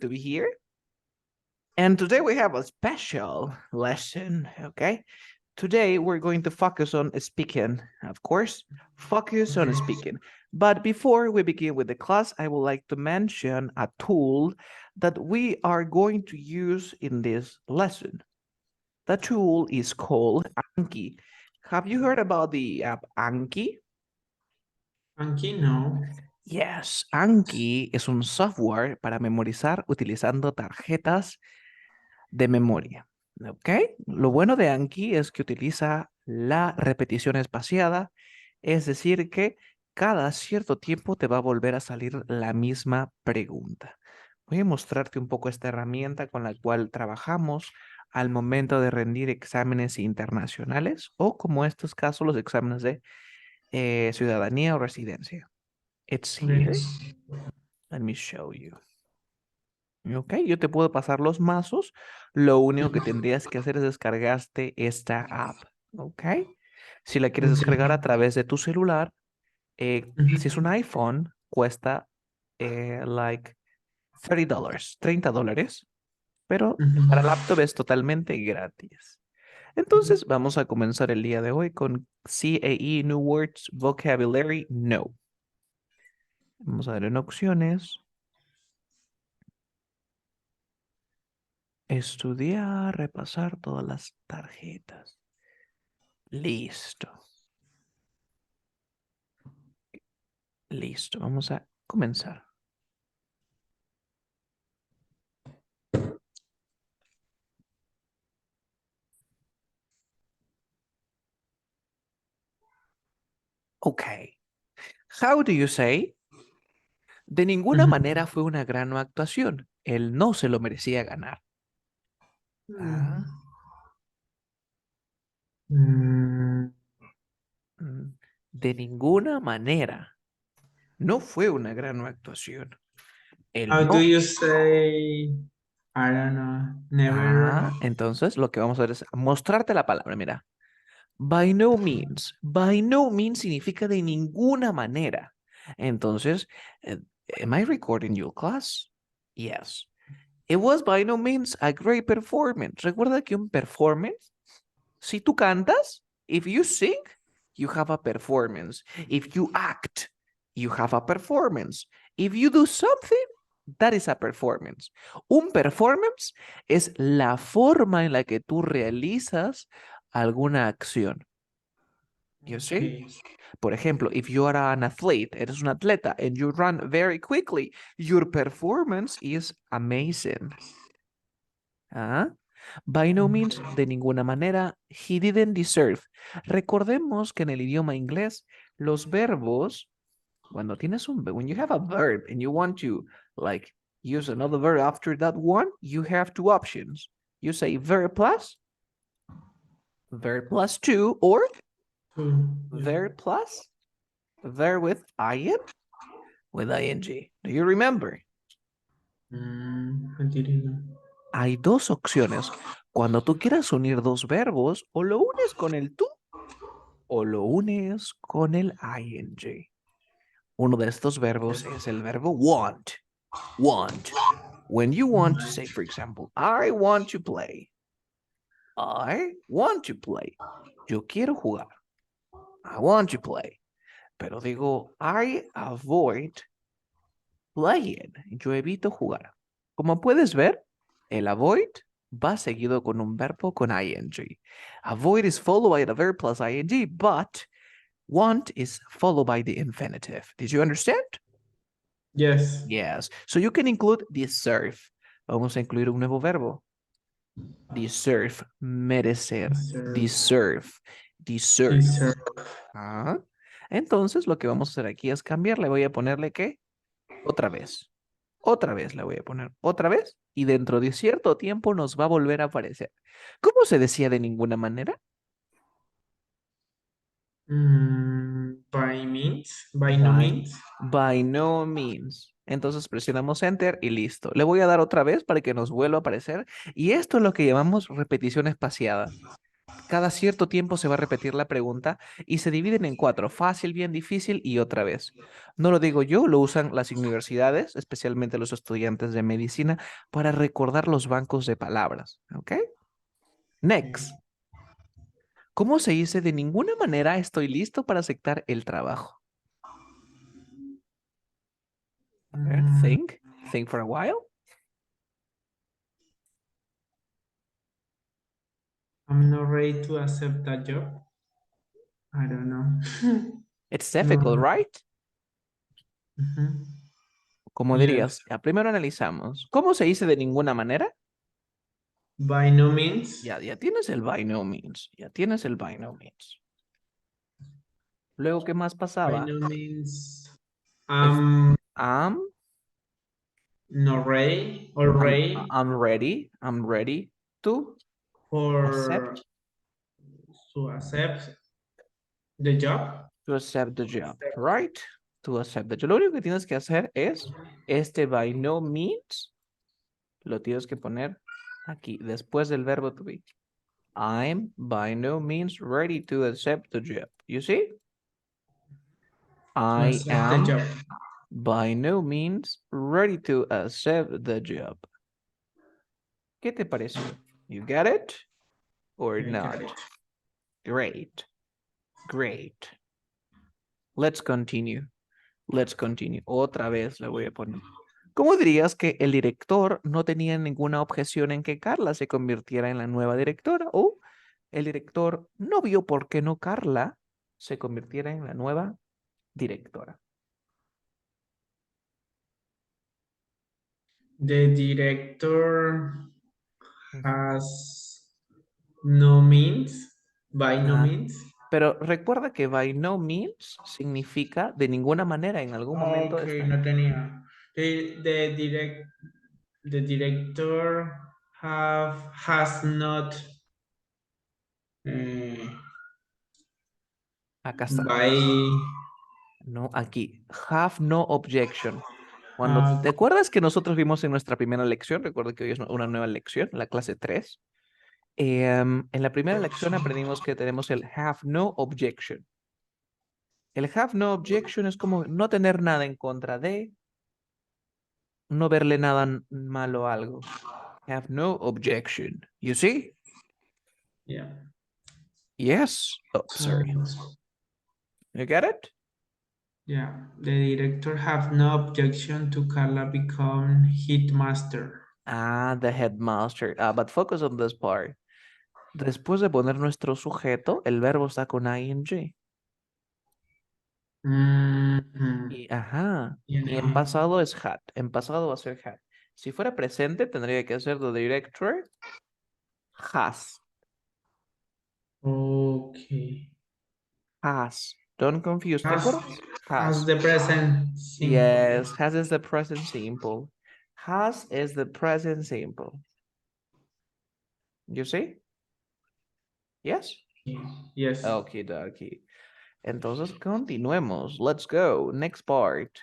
to be here. And today we have a special lesson, okay? Today we're going to focus on speaking, of course, focus on speaking. But before we begin with the class, I would like to mention a tool that we are going to use in this lesson. The tool is called Anki. Have you heard about the app Anki? Anki no. Yes, Anki es un software para memorizar utilizando tarjetas de memoria. ¿Ok? Lo bueno de Anki es que utiliza la repetición espaciada, es decir, que cada cierto tiempo te va a volver a salir la misma pregunta. Voy a mostrarte un poco esta herramienta con la cual trabajamos al momento de rendir exámenes internacionales o, como en estos casos, los exámenes de ciudadanía o residencia. It's here. Okay. Let me show you. Ok, yo te puedo pasar los mazos. Lo único que tendrías que hacer es descargarte esta app. Ok. Si la quieres descargar a través de tu celular, si es un iPhone, cuesta like $30, $30. Pero para laptop es totalmente gratis. Entonces, vamos a comenzar el día de hoy con CAE New Words Vocabulary No. Vamos a dar en opciones. Estudiar, repasar todas las tarjetas. Listo. Listo. Vamos a comenzar. Ok. How do you say? De ninguna manera fue una gran actuación. Él no se lo merecía ganar. Ah. De ninguna manera. No fue una gran actuación. How Él do no. you say, I don't know, never? Entonces lo que vamos a hacer es mostrarte la palabra. Mira. By no means. By no means significa de ninguna manera. Entonces, am I recording your class? Yes. It was by no means a great performance. Recuerda que un performance, si tú cantas, if you sing, you have a performance. If you act, you have a performance. If you do something, that is a performance. Un performance es la forma en la que tú realizas alguna acción. You see? Por ejemplo, if you are an athlete, eres un atleta, and you run very quickly, your performance is amazing. By no means, de ninguna manera, he didn't deserve. Recordemos que en el idioma inglés, los verbos, when you have a verb and you want to like use another verb after that one, you have two options. You say verb plus two, or verb plus verb with ing, Do you remember? I didn't know. Hay dos opciones. Cuando tú quieras unir dos verbos, o lo unes con el tú o lo unes con el ing. Uno de estos verbos es el verbo want. Want. When you want to say, for example, I want to play. I want to play. Yo quiero jugar. I want to play. Pero digo, I avoid playing. Yo evito jugar. Como puedes ver, el avoid va seguido con un verbo con ing. Avoid is followed by the verb plus ing, but want is followed by the infinitive. Did you understand? Yes. Yes. So you can include deserve. Vamos a incluir un nuevo verbo. Deserve, merecer. Deserve, deserve. Deserve. Entonces lo que vamos a hacer aquí es cambiar. Le voy a ponerle ¿qué? Otra vez. Otra vez le voy a poner otra vez y dentro de cierto tiempo nos va a volver a aparecer. ¿Cómo se decía de ninguna manera? By means, by no means. By no means. Entonces presionamos Enter y listo. Le voy a dar otra vez para que nos vuelva a aparecer. Y esto es lo que llamamos repetición espaciada. Cada cierto tiempo se va a repetir la pregunta y se dividen en cuatro, fácil, bien difícil y otra vez. No lo digo yo, lo usan las universidades, especialmente los estudiantes de medicina, para recordar los bancos de palabras. ¿Ok? Next. ¿Cómo se dice de ninguna manera estoy listo para aceptar el trabajo? A ver, Mm, think. Think for a while. I'm not ready to accept that job. I don't know. It's No. difficult, right? Mhm. Como Yes. dirías, primero analizamos. ¿Cómo se dice de ninguna manera? By no means. Ya tienes el by no means. Ya tienes el by no means. Luego, ¿qué más By pasaba? no means. Es I'm I'm, not ready or I'm, ready I'm ready. I'm ready to for accept to accept the job. to accept the job, right? To accept the job. Lo único que tienes que hacer es este by no means, lo tienes que poner aquí, después del verbo to be. I'm by no means ready to accept the job. You see? To I accept the am job. by no means ready to accept the job. ¿Qué te pareció? You get it or I got not? it. Great, great. Let's continue. Let's continue. Otra vez le voy a poner. ¿Cómo dirías que el director no tenía ninguna objeción en que Carla se convirtiera en la nueva directora? O el director no vio por qué no Carla se convirtiera en la nueva directora. The director Ujú. has no means. By no Ah, means. pero recuerda que by no means significa de ninguna manera, en algún momento Ok, está. no tenía. The director has not uh, Acá está. by No, aquí. Have no objection. Cuando, uh, ¿te acuerdas que nosotros vimos en nuestra primera lección? Recuerda que hoy es una nueva lección, la clase 3. En la primera lección aprendimos que tenemos el have no objection. El have no objection es como no tener nada en contra de, no verle nada malo a algo. Have no objection. You see? yeah. Yes. Oh, So sorry. You get it? yeah, the director have no objection to Carla become hitmaster. Ah, the headmaster. But focus on this part. Después de poner nuestro sujeto, el verbo está con ing. Mhm. Y, ajá. Y en Yeah. pasado es had. En pasado va a ser had. Si fuera presente, tendría que ser the director has. Okay. Has. Don't confuse. ¿Te Has acuerdas? has Has. the present simple. Yes, has is the present simple. Has is the present simple. You see? Yes? Yes. Okay, dokie. Entonces, continuemos. Let's go. Next part.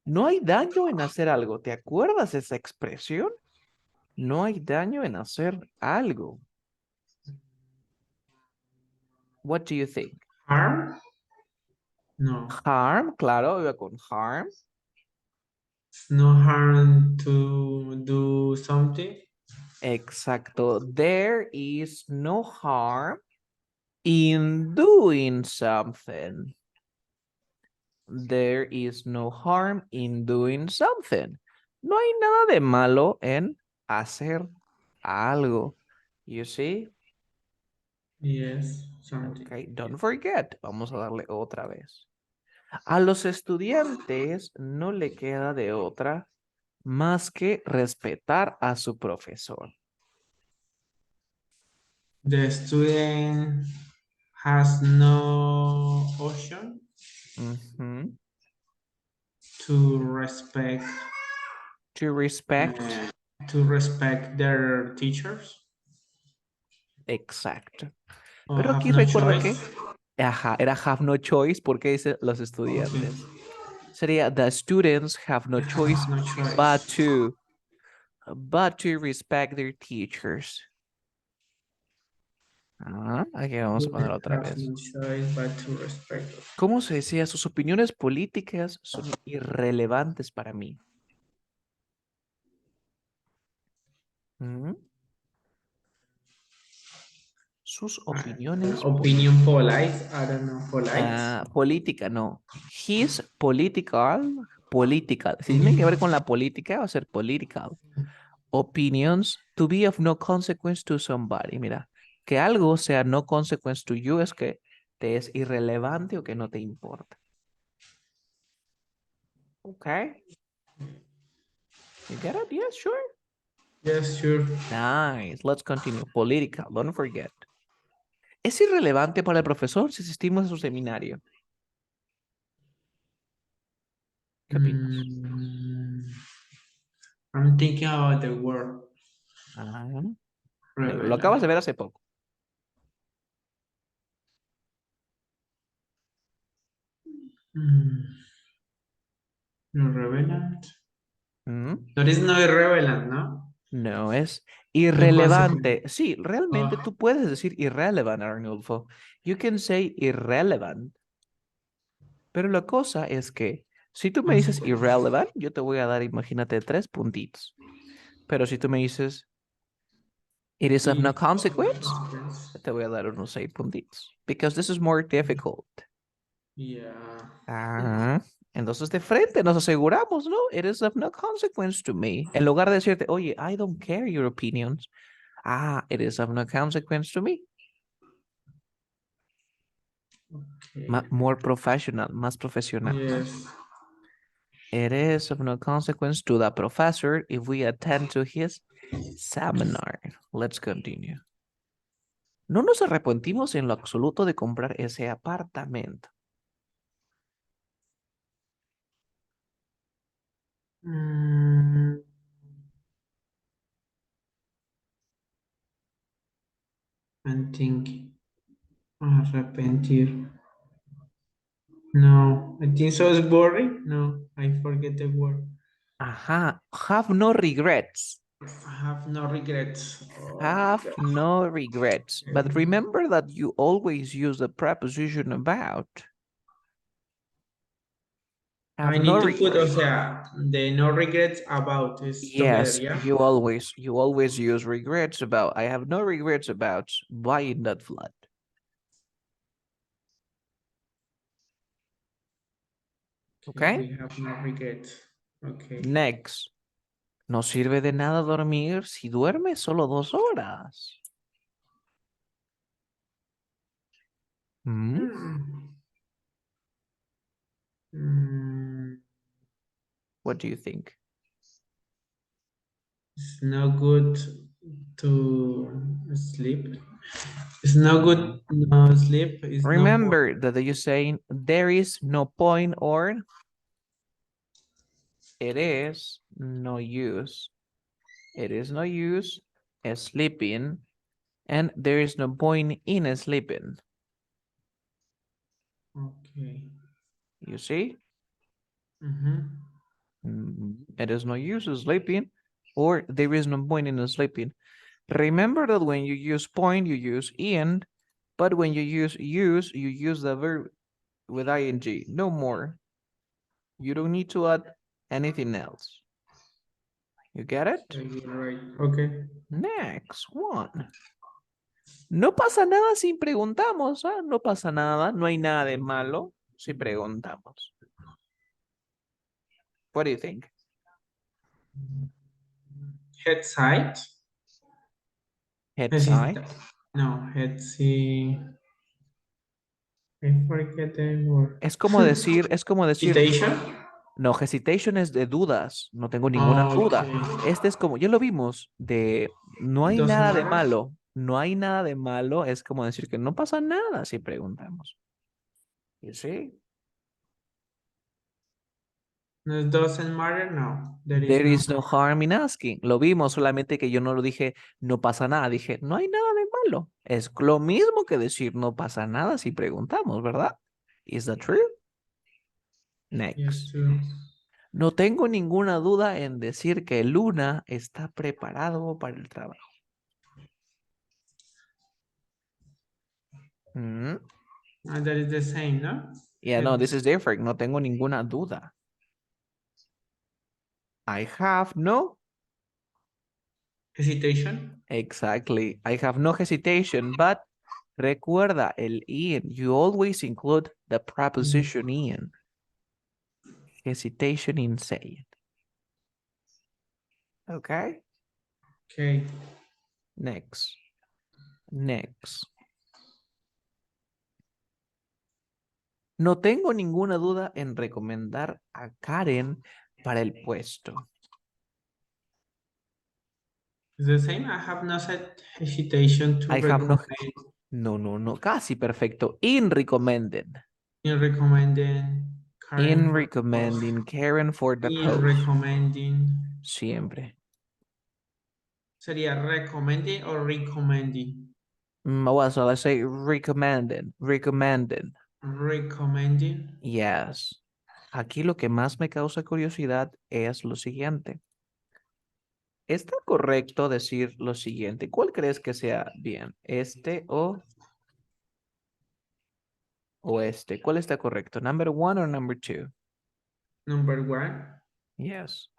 No hay daño en hacer algo. ¿Te acuerdas esa expresión? No hay daño en hacer algo. What do you think? Harm? No. Harm, claro, iba con harm. It's no harm to do something. Exacto. There is no harm in doing something. There is no harm in doing something. No hay nada de malo en hacer algo. You see? Yes, something. Okay, don't forget. Vamos a darle otra vez. A los estudiantes no le queda de otra más que respetar a su profesor. The student has no option Ujú. to respect To respect. uh, to respect their teachers Exacto. or Pero have aquí no recuerda choice. que, ajá, era have no choice porque dice los Okay. estudiantes. Sería the students have no They have choice no but choice. to, but to respect their teachers. Aquí vamos a poner Women otra have vez. no choice but to respect. ¿Cómo se decía? Sus opiniones políticas son irrelevantes para mí. ¿Mm? Sus opiniones Opinion polite, I don't know, polite. política, no. His political. Si tiene que ver con la política, va a ser political. Opinions to be of no consequence to somebody. Mira, que algo sea no consequence to you es que te es irrelevante o que no te importa. Okay, you get it? Yes, sure. Yes, sure. Nice. Let's continue. Political, don't forget. ¿Es irrelevante para el profesor si asistimos a su seminario? ¿Qué opinas? Mm, I'm thinking about the word Ah, lo acabas relevant. de ver hace poco. Mm, no relevant. Mm, No is no irrelevant, ¿no? No, es No consequence. irrelevante. Sí, realmente Oh, tú puedes decir irrelevant, Arnulfo. You can say irrelevant. Pero la cosa es que si tú me dices consequence. irrelevant, yo te voy a dar, imagínate, 3 puntitos. Pero si tú me dices it is of no consequence, Consequence. te voy a dar unos 6 puntitos. Because this is more difficult. Yeah. Ah, entonces de frente nos aseguramos, ¿no? It is of no consequence to me. En lugar de decirte, oye, I don't care your opinions. It is of no consequence to me. Okay. More professional, más profesional, ¿no? Yes. It is of no consequence to the professor if we attend to his seminar. Let's continue. No nos arrepentimos en lo absoluto de comprar ese apartamento. Mm, I'm thinking. Arrepentir. No, I think so is boring. No, I forget the word. Ajá, have no regrets. I have no regrets. Oh my Have God. no regrets. But remember that you always use the preposition about. I Have no need to put, o regrets. sea, the no regrets about is together, Yes, yeah? you always use regrets about. I have no regrets about buying that flat. Okay, Okay? we have no regrets. Okay. Next. No sirve de nada dormir si duermes solo 2 horas. ¿Mm? Hmm. Mm, What do you think? it's no good to sleep. It's no good no sleep. It's no point. Remember that you're saying there is no point or it is no use. It is no use sleeping and there is no point in sleeping. Okay. You see? Mm-hmm. It is no use sleeping or there is no point in sleeping. Remember that when you use point, you use in, but when you use, you use the verb with ing, no more. You don't need to add anything else. You get it? You're right. Okay. Next one. No pasa nada si preguntamos, ¿ah? No pasa nada, no hay nada de malo si preguntamos. What do you think? Head side. Head side. Hesita. No, head see. I forget the word. Es como decir, Citation. no, hesitation es de dudas, no tengo ninguna duda. Okay. Este es como, ya lo vimos, de no hay Doesn't nada de matter. malo, no hay nada de malo, es como decir que no pasa nada si preguntamos. You see? No, doesn't matter. No, there is There no. is no harm in asking. Lo vimos, solamente que yo no lo dije, no pasa nada. Dije, no hay nada de malo. Es lo mismo que decir, no pasa nada si preguntamos, ¿verdad? Is that true? Yes, Next. too. No tengo ninguna duda en decir que Luna está preparado para el trabajo. Mm. That is the same, no? Yeah, no, this is different. No tengo ninguna duda. I have no. Hesitation. Exactly. I have no hesitation, but recuerda el in. You always include the preposition in. Hesitation in saying. Okay? Okay. Next. Next. No tengo ninguna duda en recomendar a Karen para el puesto. It's the same. I have no hesitation to I have no. recommend No, no, no. Casi perfecto. In recommended. in recommending In Karen for the post. recommending Karen for the In post. recommending. Siempre. Sería recommending or recommending. Well, so let's say recommended. Recommended. Recommending. Yes. Aquí lo que más me causa curiosidad es lo siguiente. ¿Está correcto decir lo siguiente? ¿Cuál crees que sea bien? ¿Este o este? ¿Cuál está correcto? ¿Number one o number two? Number one. Yes.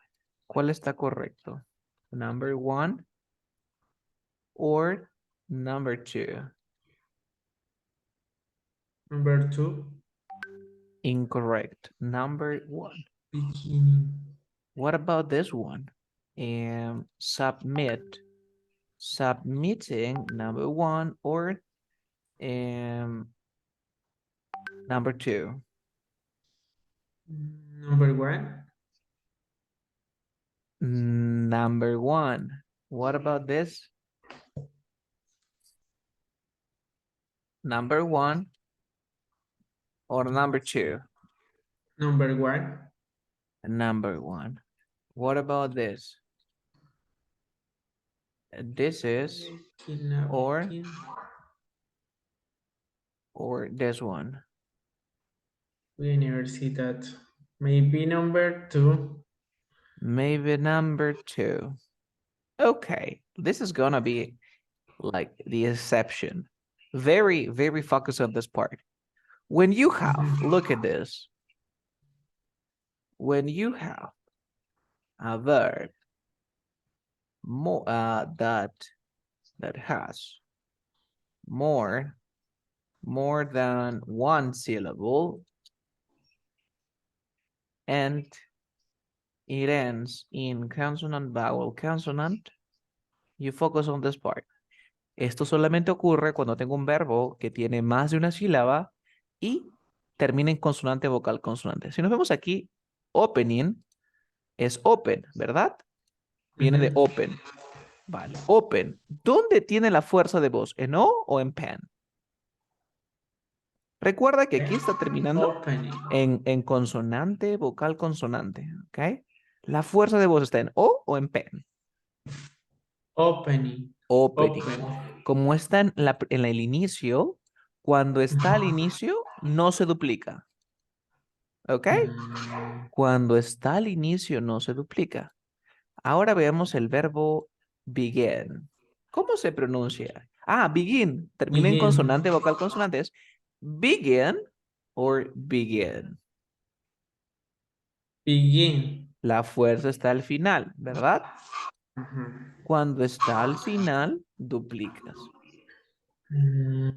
¿Cuál está correcto? Number one or number two? Number two. Incorrect. Number one. Beginning. What about this one? Submit. Submitting, number one, or number two. Number one. Number one. What about this? Number one or number two? Number one. Number one. What about this? This is Kidnapping. or this one. We never see that. Maybe number two. Maybe number two. Okay, this is gonna be like the exception. Very, very focused on this part. When you have, look at this. When you have a verb more that has more than one syllable and it ends in consonant, vowel, consonant, you focus on this part. Esto solamente ocurre cuando tengo un verbo que tiene más de una sílaba y termina en consonante, vocal, consonante. Si nos vemos aquí, opening es open, ¿verdad? Viene de open. Vale, open. ¿Dónde tiene la fuerza de voz? ¿En O o en pen? Recuerda que aquí está terminando Opening. en consonante, vocal, consonante. ¿Ok? La fuerza de voz está en O en pen. Opening. Opening. Open. Como está en el inicio, cuando está al inicio, no se duplica. ¿Ok? Cuando está al inicio, no se duplica. Ahora veamos el verbo begin. ¿Cómo se pronuncia? Ah, begin. Termina en Begin. consonante, vocal, consonante. Es begin or begin. Begin. La fuerza está al final, ¿verdad? Uh-huh. Cuando está al final, duplicas. Mm,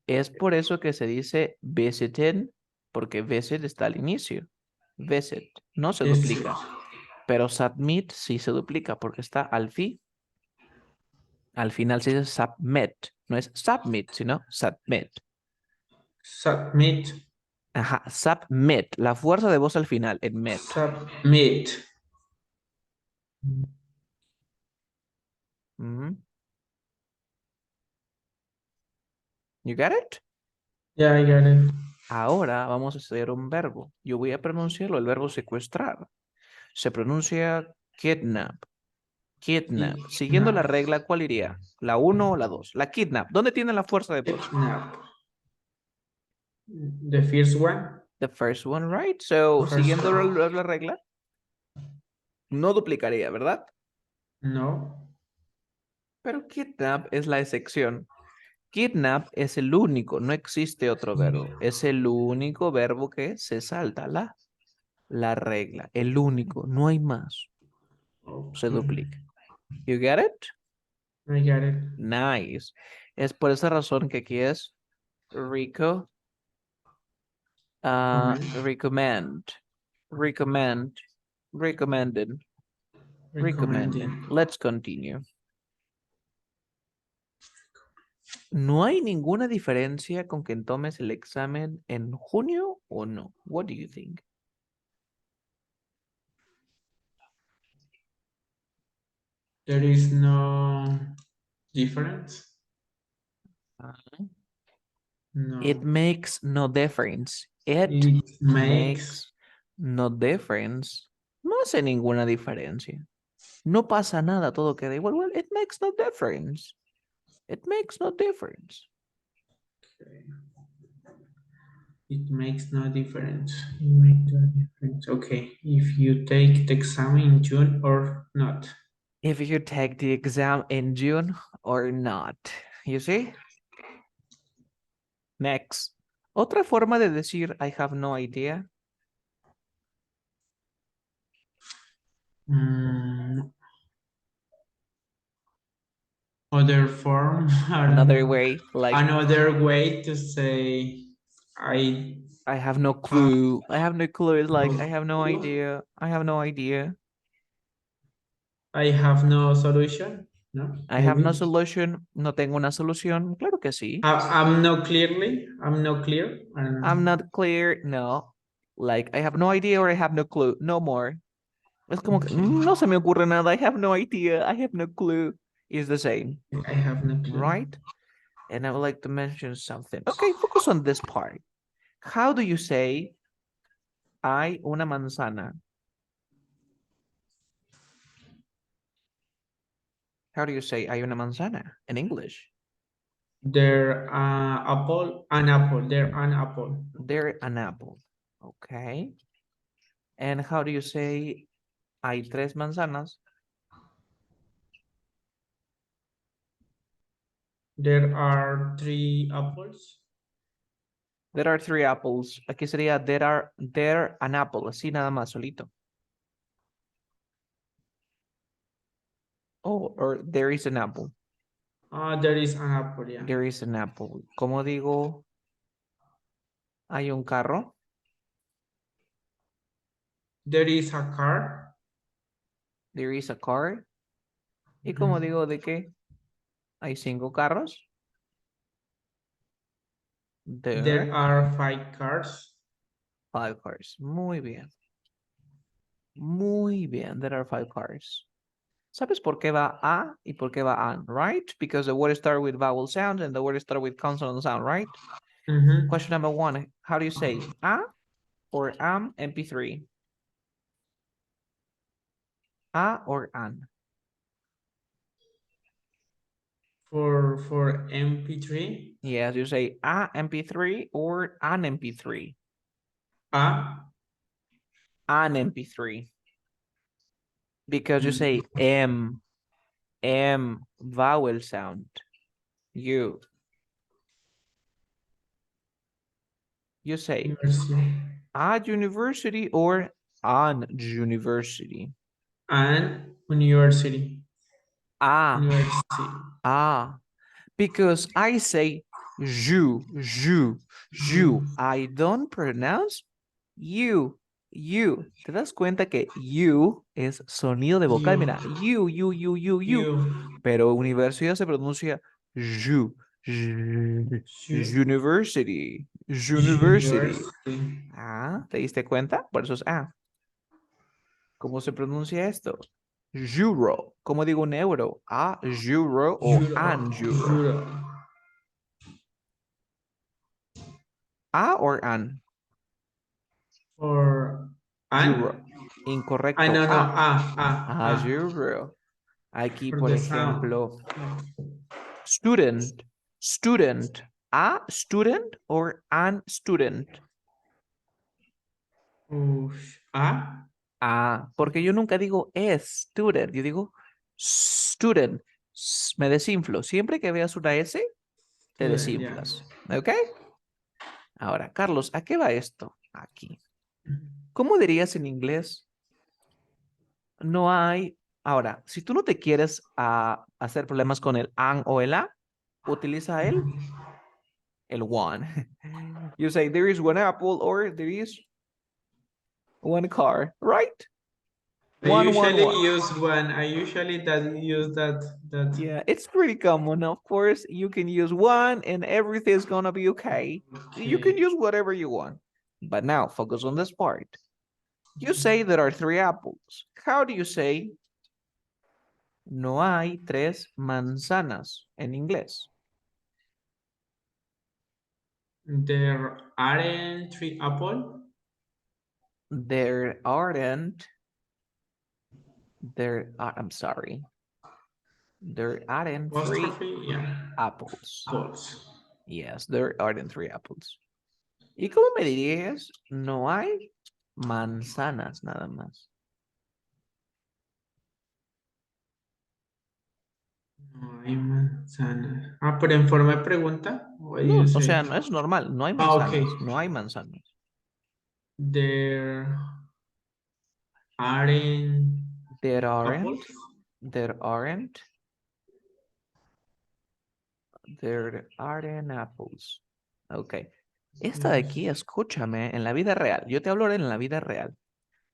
Es por eso que se dice visiting, porque visit está al inicio. Visit, no se Yes. duplica. Pero submit sí se duplica porque está al fin. Al final se dice submit. No es submit, sino submit. Submit. Ajá, submit. La fuerza de voz al final, en met. Submit. You got it? Yeah, I got it. Ahora vamos a hacer un verbo. Yo voy a pronunciarlo, el verbo secuestrar. Se pronuncia kidnap. Kidnap. Siguiendo la Kidnap. regla, ¿cuál iría? ¿La 1 o la 2? La kidnap. ¿Dónde tiene la fuerza de voz? Kidnap. The first one. The first one, right? So, First siguiendo one. la regla, no duplicaría, ¿verdad? No. Pero kidnap es la excepción. Kidnap es el único, no existe otro verbo. Es el único verbo que se salta la regla. El único, no hay más. Se Okay, duplica. You get it? I got it. Nice. Es por esa razón que aquí es rico, recommend, recommend, recommended, recommended. Recommending. Let's continue. ¿No hay ninguna diferencia con que tomes el examen en junio o no? What do you think? There is no difference. Uh, It No. makes no difference. It It makes. makes no difference. No hace ninguna diferencia. No pasa nada, todo queda igual. Well, it makes no difference. It makes no difference. Okay. It makes no difference. It makes no difference. Okay. If you take the exam in June or not. If you take the exam in June or not. You see? Next. Otra forma de decir I have no idea. Mm, other form. I don't Another know. way, like Another way to say I I have no have clue. I have no clue. It's like I no have no clue. idea. I have no idea. I have no solution. No, I have no maybe. solution. No tengo una solución. Claro que sí. I'm not clearly. I'm not clear. I don't know. I'm not clear. No. Like I have no idea or I have no clue. No more. Es como que Okay. no se me ocurre nada. I have no idea. I have no clue. Is the same, I have no clue. right? And I would like to mention something. Okay, focus on this part. How do you say hay una manzana? How do you say hay una manzana in English? There apple, an apple. There an apple. There an apple. Okay. And how do you say hay tres manzanas? There are three apples. There are three apples. Aquí sería there an apple. Así nada más solito. Oh, or there is an apple. There is an apple. Yeah. There is an apple. ¿Cómo digo? Hay un carro. There is a car. There is a car. ¿Y cómo digo de qué? Hay cinco carros. There There are five cars. five cars. Muy bien. Muy bien. There are five cars. ¿Sabes por qué va a y por qué va an, right? Because the word start with vowel sound and the word start with consonant sound, right? Question number one. How do you say a or am MP3? A or an? For MP3. Yes, you say a MP3 or an MP3. A. An MP3. Because you say Mm, M, vowel sound. You say University. a university or an university. And university. Ah, University. ah. Because I say you. I don't pronounce you. ¿Te das cuenta que you es sonido de vocal? You. Mira, you. You. Pero universidad se pronuncia you. You. University. University. Ah, ¿te diste cuenta? Por eso es A. ¿Cómo se pronuncia esto? Euro. ¿Cómo digo un euro? A euro o Euro. an euro. Euro. A or an. For Euro. and. I Incorrecto. no no. A. A Ah. euro. Aquí, For por the sound. ejemplo, student. Student. A student or an student. Ah. Ah, porque yo nunca digo es student, yo digo student. Me desinflo. Siempre que veas una S, Te Student, yeah. desinflas. ¿Ok? Ahora, Carlos, ¿a qué va esto? Aquí. ¿Cómo dirías en inglés? No hay. Ahora, si tú no te quieres hacer problemas con el an o el a, utiliza el one. You say there is one apple or there is one car, right? I One, one, usually one. use one. I usually that use that. Yeah, it's pretty common. Of course, you can use one and everything's gonna be okay. You can Okay. use whatever you want. But now, focus on this part. You say there are three apples. How do you say no hay tres manzanas en inglés? There aren't three apple. There aren't, I'm sorry, there aren't three Apostrophe, yeah. apples. Apples. Yes, there aren't three apples. ¿Y cómo me dirías? No hay manzanas nada más. No hay manzana. Ah, pero en forma de pregunta. What do you No, o say? sea, no es normal, no hay Ah, okay. manzanas, no hay manzanas. There aren't There apples. aren't, there aren't, there aren't apples. Ok. Esta de Yes. aquí, escúchame, en la vida real, yo te hablo ahora en la vida real.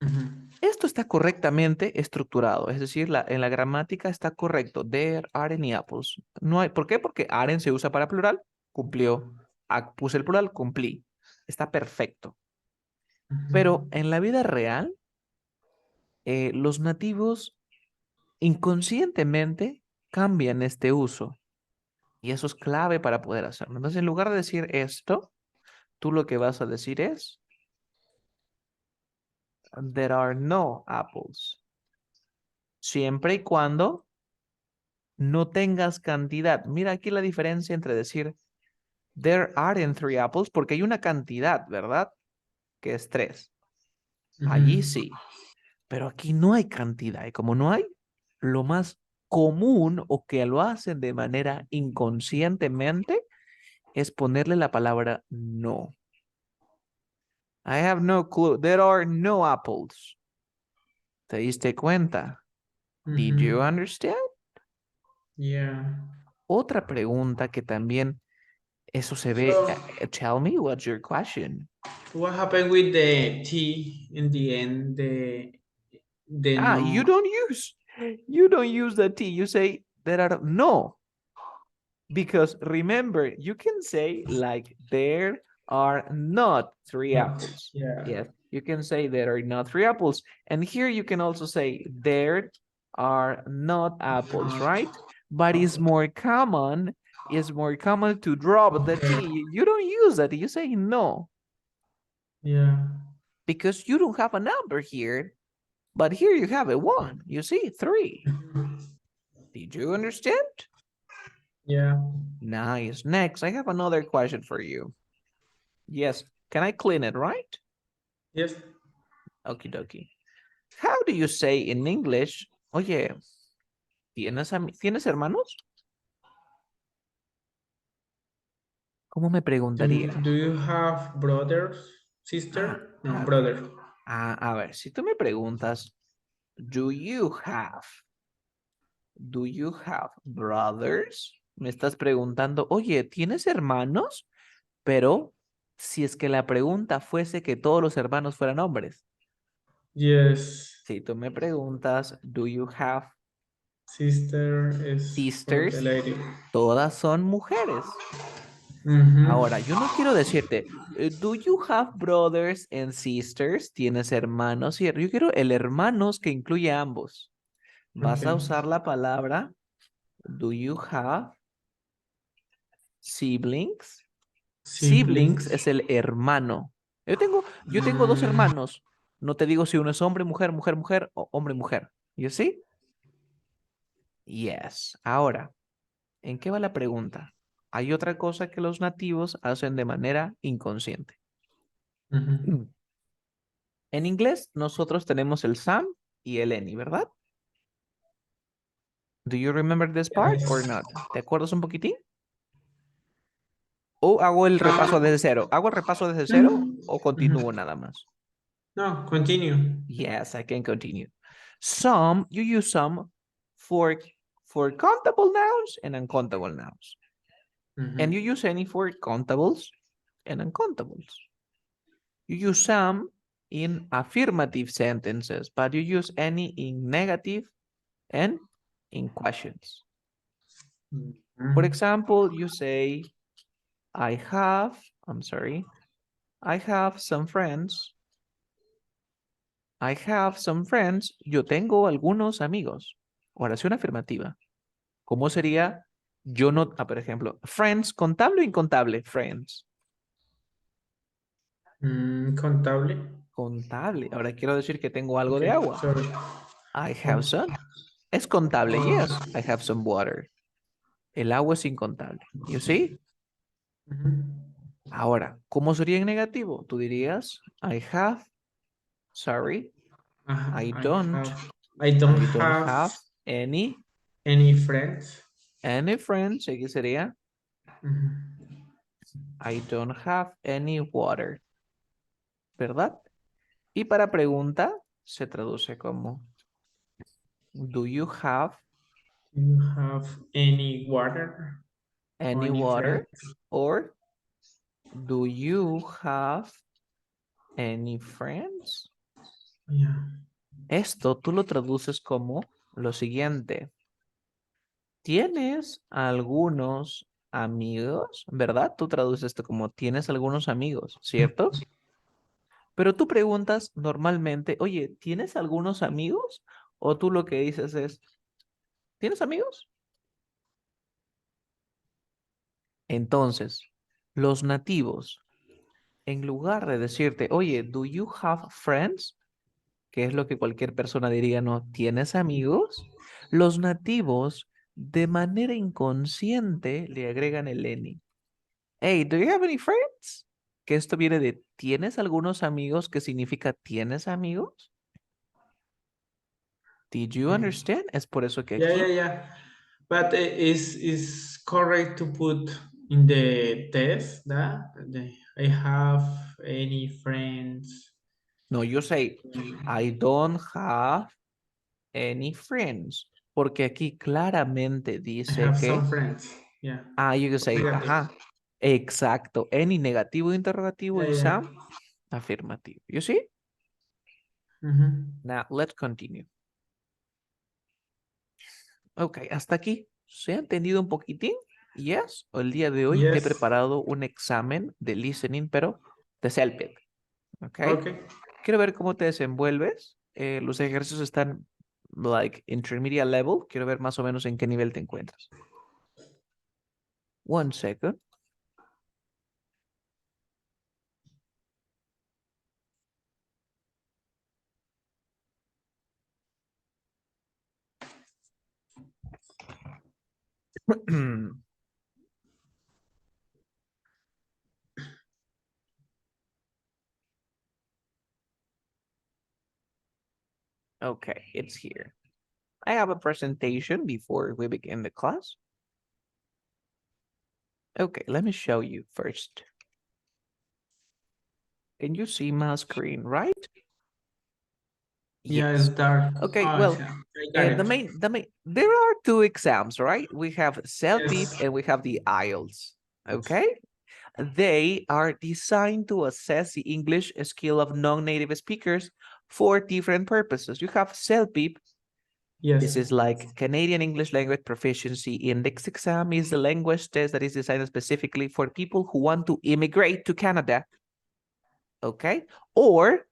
Mhm. Esto está correctamente estructurado, es decir, en la gramática está correcto. There aren't any apples. No hay, ¿por qué? Porque aren't se usa para plural, cumplió. Puse el plural, cumplí. Está perfecto. Pero Mhm. en la vida real, los nativos inconscientemente cambian este uso. Y eso es clave para poder hacerlo. Entonces, en lugar de decir esto, tú lo que vas a decir es, there are no apples. Siempre y cuando no tengas cantidad. Mira aquí la diferencia entre decir there aren't three apples, porque hay una cantidad, ¿verdad? Que es tres. Allí Mhm. sí, pero aquí no hay cantidad. Y como no hay, lo más común o que lo hacen de manera inconscientemente es ponerle la palabra no. I have no clue. There are no apples. ¿Te diste cuenta? Did you Mhm. understand? Yeah. Otra pregunta que también eso se ve. So, Tell me what's your question. what happened with the T in the end? The Ah, no. you don't use the T. You say there are no. Because remember, you can say like there are not three Not. apples. Yeah. Yes, you can say there are not three apples. And here you can also say there are not apples, Not right? But apple. it's more common to drop the Okay. T. You don't use that. You say no Yeah. because you don't have a number here. But here you have a one. You see, three. Mhm. Did you understand? Yeah. Nice. Next, I have another question for you. Yes. Can I clean it, right? Yes. Okie dokie. How do you say in English? Oye, ¿tienes hermanos? ¿Cómo me Do preguntarías? you have brothers, Ah, sister? No, ok. brother. A ver, si tú me preguntas, do you have, do you have brothers? Me estás preguntando, oye, ¿tienes hermanos? Pero si es que la pregunta fuese que todos los hermanos fueran hombres. Yes. Si tú me preguntas, do you have Sister is for the sisters? lady. Todas son mujeres. Mm-hmm. Ahora, yo no quiero decirte, do you have brothers and sisters? ¿Tienes hermanos? Y yo quiero el hermanos que incluye a ambos. Vas a Okay. usar la palabra, do you have siblings? Siblings Siblings. es el hermano. Yo tengo dos Mm, hermanos. No te digo si uno es hombre, mujer, mujer, mujer o hombre, mujer. ¿You see? Yes. Ahora, ¿en qué va la pregunta? Hay otra cosa que los nativos hacen de manera inconsciente. mhm. En inglés, nosotros tenemos el Sam y el Any, ¿verdad? Do you remember this part or Yes. not? ¿Te acuerdas un poquitín? ¿O hago el repaso Um, desde cero? ¿Hago el repaso desde no, cero o mhm. continúo nada más? No, continue. Yes, I can continue. Some, you use some for, for countable nouns and uncountable nouns. And you Mhm. use any for countables and uncountables. You use some in affirmative sentences, but you use any in negative and in questions. For Mhm. example, you say, I have, I'm sorry, I have some friends. I have some friends. Yo tengo algunos amigos. Oración afirmativa. ¿Cómo sería? Yo no, por ejemplo, friends, contable o incontable, friends. Contable. Contable. Ahora quiero decir que tengo algo de Okay, agua. sorry. I Oh, have some. Es contable, yes. oh. I have some water. El agua es incontable. You see? Mhm. Ahora, ¿cómo sería en negativo? Tú dirías, I have, sorry, I I don't, have. I don't I don't have have any friends. any friends. Aquí sería, Mhm. I don't have any water, ¿verdad? Y para pregunta se traduce como, do you have Do you have any water or any any water? friends? Or do you have any friends? Yeah. Esto tú lo traduces como lo siguiente. ¿Tienes algunos amigos? ¿Verdad? Tú traduces esto como tienes algunos amigos, ¿cierto? Pero tú preguntas normalmente, oye, ¿tienes algunos amigos? O tú lo que dices es, ¿tienes amigos? Entonces, los nativos, en lugar de decirte, oye, ¿do you have friends? Que es lo que cualquier persona diría, no, ¿tienes amigos? Los nativos, de manera inconsciente, le agregan el any. Hey, do you have any friends? Que esto viene de ¿tienes algunos amigos? Que significa ¿tienes amigos? Did you Okay. understand? Es por eso que Yeah, yeah, aquí, yeah. But is correct to put in the test that I have any friends. no, you say, I don't have any friends. Porque aquí claramente I dice have some que, friends. Yeah. you can say, Negative. ajá, exacto, any negativo interrogativo Yeah, y yeah. some afirmativo. You see? Mm-hmm. Now, let's continue. Ok, hasta aquí. ¿Se ha entendido un poquitín? Yes. El día de hoy te he Yes. preparado un examen de listening, pero de CELPIP. Ok. Okay. Quiero ver cómo te desenvuelves. Los ejercicios están, like, intermediate level. Quiero ver más o menos en qué nivel te encuentras. One second. Okay, it's here. I have a presentation before we begin the class. Okay, let me show you first. Can you see my screen, right? Yeah, it's Yes. dark. Okay, Oh, well, yeah. I got it. there are two exams, right? We have CELPIP Yes. and we have the IELTS, okay? They are designed to assess the English skill of non-native speakers for different purposes. You have CELPIP. This Yes. is like Canadian English Language Proficiency Index exam is the language test that is designed specifically for people who want to immigrate to Canada, okay? Or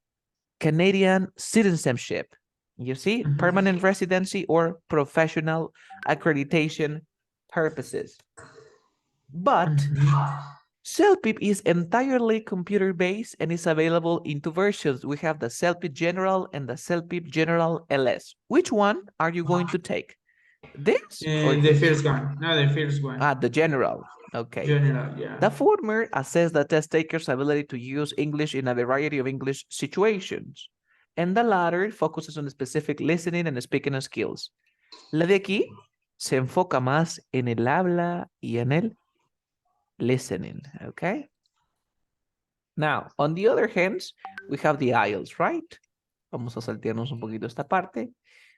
Canadian citizenship. You see, permanent Mhm. residency or professional accreditation purposes. But Mhm. CELPIP is entirely computer-based and is available in two versions. We have the CELPIP General and the CELPIP General LS. Which one are you going to take? This or The this? first one. No, the first one. The General. Okay. General, yeah. The former assess the test taker's ability to use English in a variety of English situations. And the latter focuses on specific listening and speaking skills. La de aquí se enfoca más en el habla y en el listening, okay? Now, on the other hand, we have the IELTS, right? Vamos a saltearnos un poquito esta parte.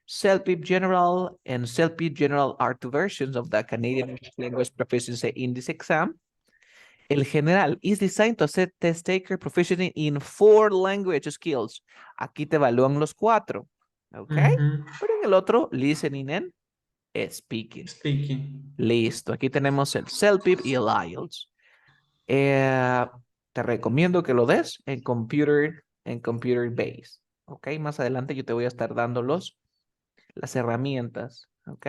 CELPIP General and CELPIP General are two versions of the Canadian Language Proficiency Index exam. El general is designed to assess test taker proficiency in 4 language skills. Aquí te evalúan los 4, ¿ok? Pero en el otro, listening and speaking. Speaking. Listo, aquí tenemos el CELPIP y el IELTS. Te recomiendo que lo des en computer base, ¿ok? Más adelante yo te voy a estar dando las herramientas, ¿ok?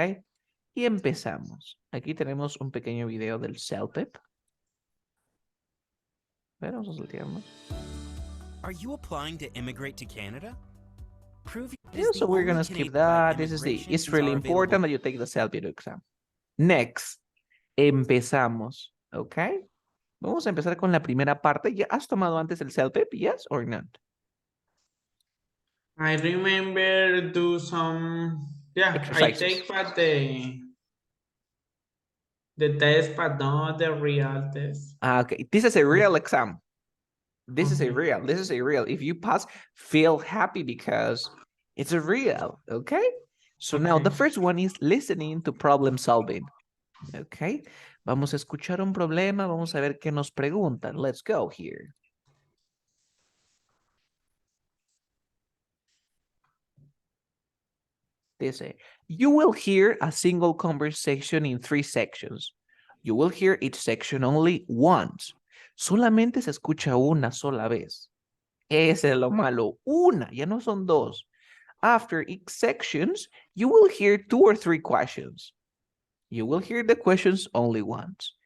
Y empezamos. Aquí tenemos un pequeño video del CELPIP. Vamos a saltearnos. Are you applying to immigrate to Canada? Prove Yeah, so we're gonna skip that. It's really important that you take the CELPIP exam. Next, empezamos, ¿ok? Vamos a empezar con la primera parte. ¿Ya has tomado antes el CELPIP? Yes or not? I remember do some, yeah, I Exercises. take but the test, but not the real test. Okay, this is a real exam. This is a Okay. real. If you pass, feel happy because it's a real, okay? So now the first one is listening to problem solving. Okay, vamos a escuchar un problema, vamos a ver qué nos preguntan. Let's go here. Dice, you will hear a single conversation in 3 sections. You will hear each section only once. Solamente se escucha una sola vez. Ese es lo malo. Una, ya no son 2. After each sections, you will hear 2 or 3 questions. You will hear the questions only once.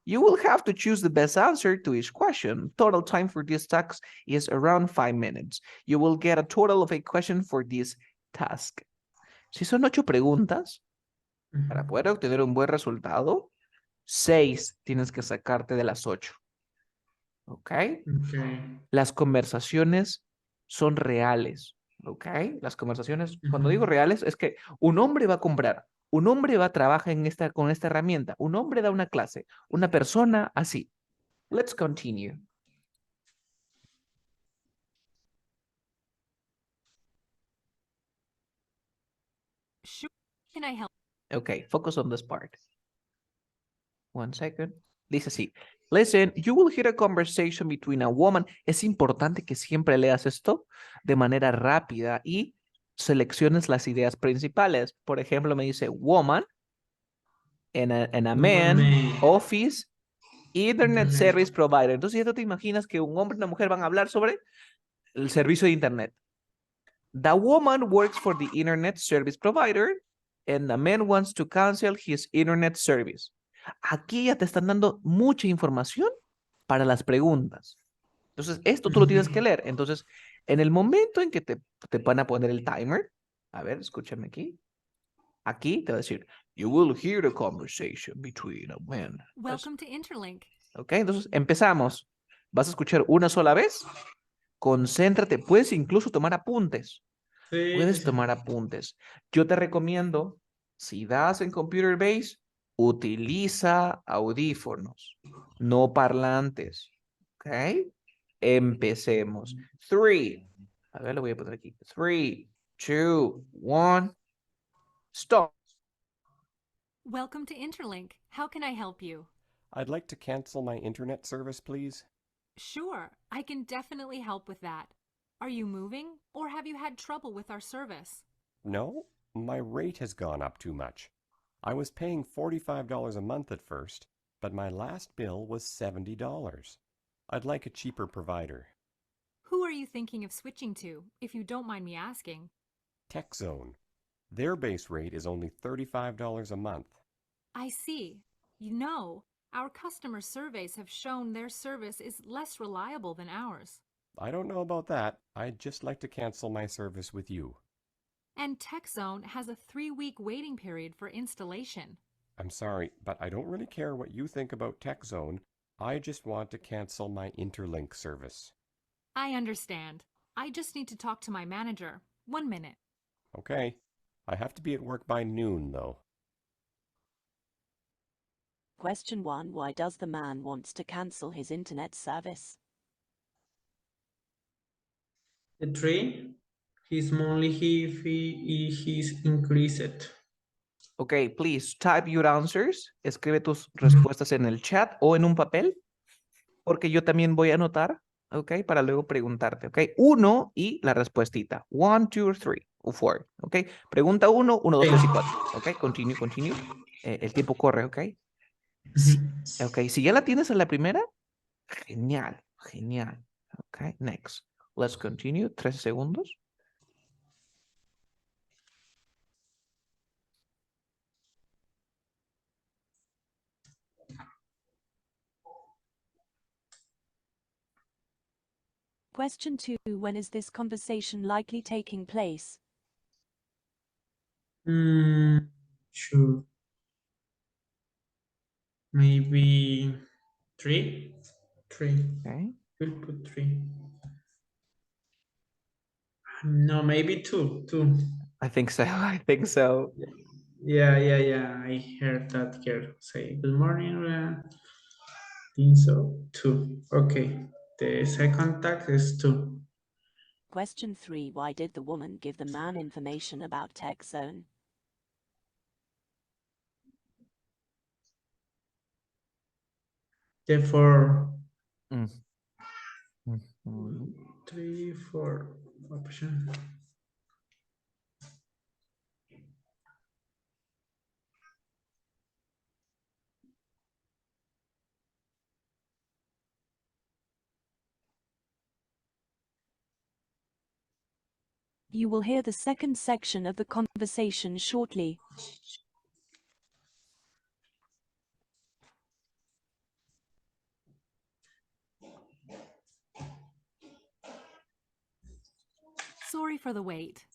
You will have to choose the best answer to each question. Total time for this task is around 5 minutes. You will get a total of 8 questions for this task. Si son 8 preguntas, para poder obtener un buen resultado, 6 tienes que sacarte de las 8. ¿Ok? Las conversaciones son reales. ¿Ok? Las conversaciones, cuando digo reales, es que un hombre va a comprar, un hombre va a trabajar con esta herramienta, un hombre da una clase, una persona así. Let's continue. Sure. Can I help? Okay, focus on this part. 1 second. Dice así. Listen, you will hear a conversation between a woman. Es importante que siempre leas esto de manera rápida y selecciones las ideas principales. Por ejemplo, me dice woman and a man, office, internet service provider. Entonces, ya tú te imaginas que un hombre y una mujer van a hablar sobre el servicio de internet. The woman works for the internet service provider and the man wants to cancel his internet service. Aquí ya te están dando mucha información para las preguntas. Entonces, esto tú lo tienes que leer. Entonces, en el momento en que te van a poner el timer, a ver, escúchame aquí. Aquí te va a decir, you will hear a conversation between a man. Welcome to Interlink. Ok, entonces empezamos. Vas a escuchar una sola vez. Concéntrate, puedes incluso tomar apuntes. Puedes tomar apuntes. Yo te recomiendo, si das en Computer Base, utiliza audífonos, no parlantes. ¿Ok? Empecemos. 3. A ver, lo voy a poner aquí. 3, 2, 1. Stop. Welcome to Interlink. How can I help you? I'd like to cancel my internet service, please. Sure, I can definitely help with that. Are you moving, or have you had trouble with our service? No, my rate has gone up too much. I was paying $45 a month at first, but my last bill was $70. I'd like a cheaper provider. Who are you thinking of switching to, if you don't mind me asking? TechZone. Their base rate is only $35 a month. I see. You know, our customer surveys have shown their service is less reliable than ours. I don't know about that. I'd just like to cancel my service with you. And TechZone has a 3-week waiting period for installation. I'm sorry, but I don't really care what you think about TechZone. I just want to cancel my Interlink service. I understand. I just need to talk to my manager. 1 minute. Okay. I have to be at work by noon, though. Question 1. Why does the man want to cancel his internet service? The 3. His monthly fee is increased. Okay, please type your answers. Escribe tus respuestas en el chat o en un papel, porque yo también voy a anotar, ok, para luego preguntarte, ok. 1 y la respuestita. 1, 2, 3 o 4, ok. Pregunta 1, 1, 2, 3 y 4, ok. Continue. El tiempo corre, ok. Sí, ok, si ya la tienes en la primera, genial. Ok, next. Let's continue. 3 segundos. Question 2. When is this conversation likely taking place? Sure. Maybe 3. 3. Okay. We'll put 3. No, maybe 2. 2. I think so. I think so. Yeah. I heard that girl say good morning. Think so. 2. Okay. The second tag is 2. Question 3. Why did the woman give the man information about Tech Zone? The 4. Mm. Mhm. 3, 4 option. You will hear the second section of the conversation shortly. Sorry for the wait.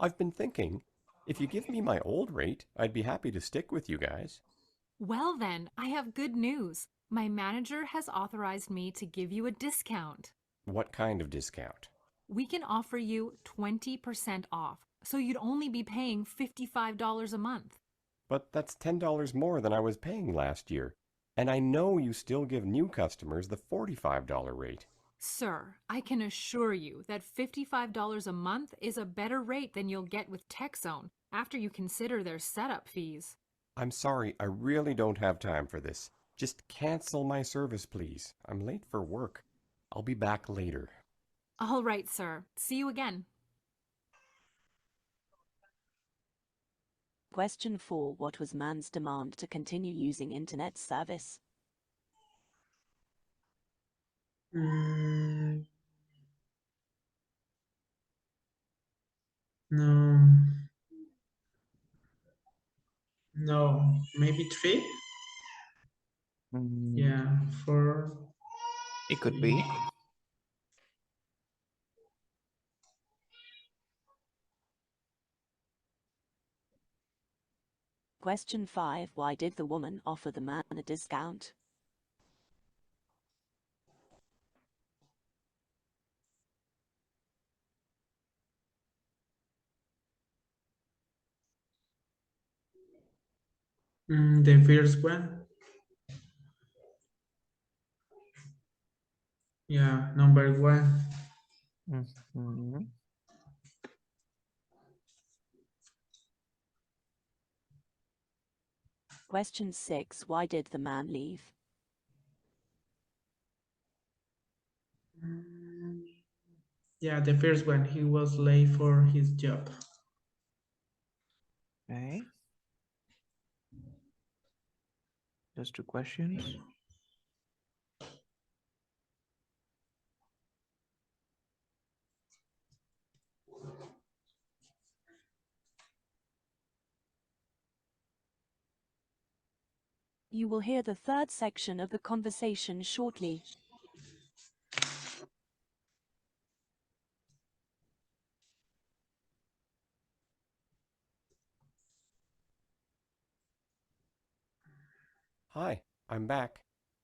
I've been thinking, if you give me my old rate, I'd be happy to stick with you guys. Well then, I have good news. My manager has authorized me to give you a discount. What kind of discount? We can offer you 20% off, so you'd only be paying $55 a month. But that's $10 more than I was paying last year. And I know you still give new customers the $45 rate. Sir, I can assure you that $55 a month is a better rate than you'll get with TechZone after you consider their setup fees. I'm sorry, I really don't have time for this. Just cancel my service, please. I'm late for work. I'll be back later. All right, sir. See you again. Question 4. What was man's demand to continue using internet service? No. No. Maybe 3? Mm, Yeah. 4. It could be. Question 5. Why did the woman offer the man a discount? The first one. Yeah. Number 1. Mhm. Question 6. Why did the man leave? Yeah, the first one. He was late for his job. Okay. Just 2 questions. You will hear the third section of the conversation shortly. Hi, I'm back.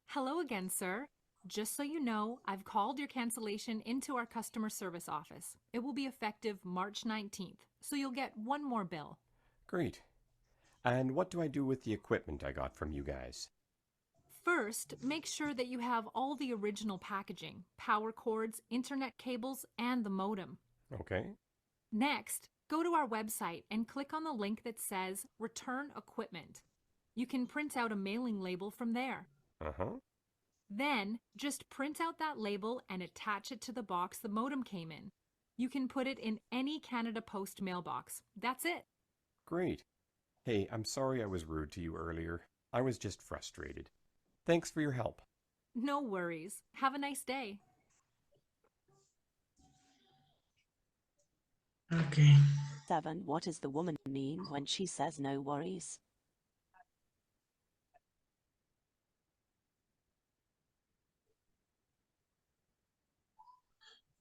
Hello again, sir. Just so you know, I've called your cancellation into our customer service office. It will be effective March 19th, so you'll get one more bill. Great. And what do I do with the equipment I got from you guys? First, make sure that you have all the original packaging, power cords, internet cables, and the modem. Okay. Next, go to our website and click on the link that says Return Equipment. You can print out a mailing label from there. Uh-huh. Then, just print out that label and attach it to the box the modem came in. You can put it in any Canada Post mailbox. That's it. Great. Hey, I'm sorry I was rude to you earlier. I was just frustrated. Thanks for your help. No worries. Have a nice day. Okay. 7. What does the woman mean when she says no worries?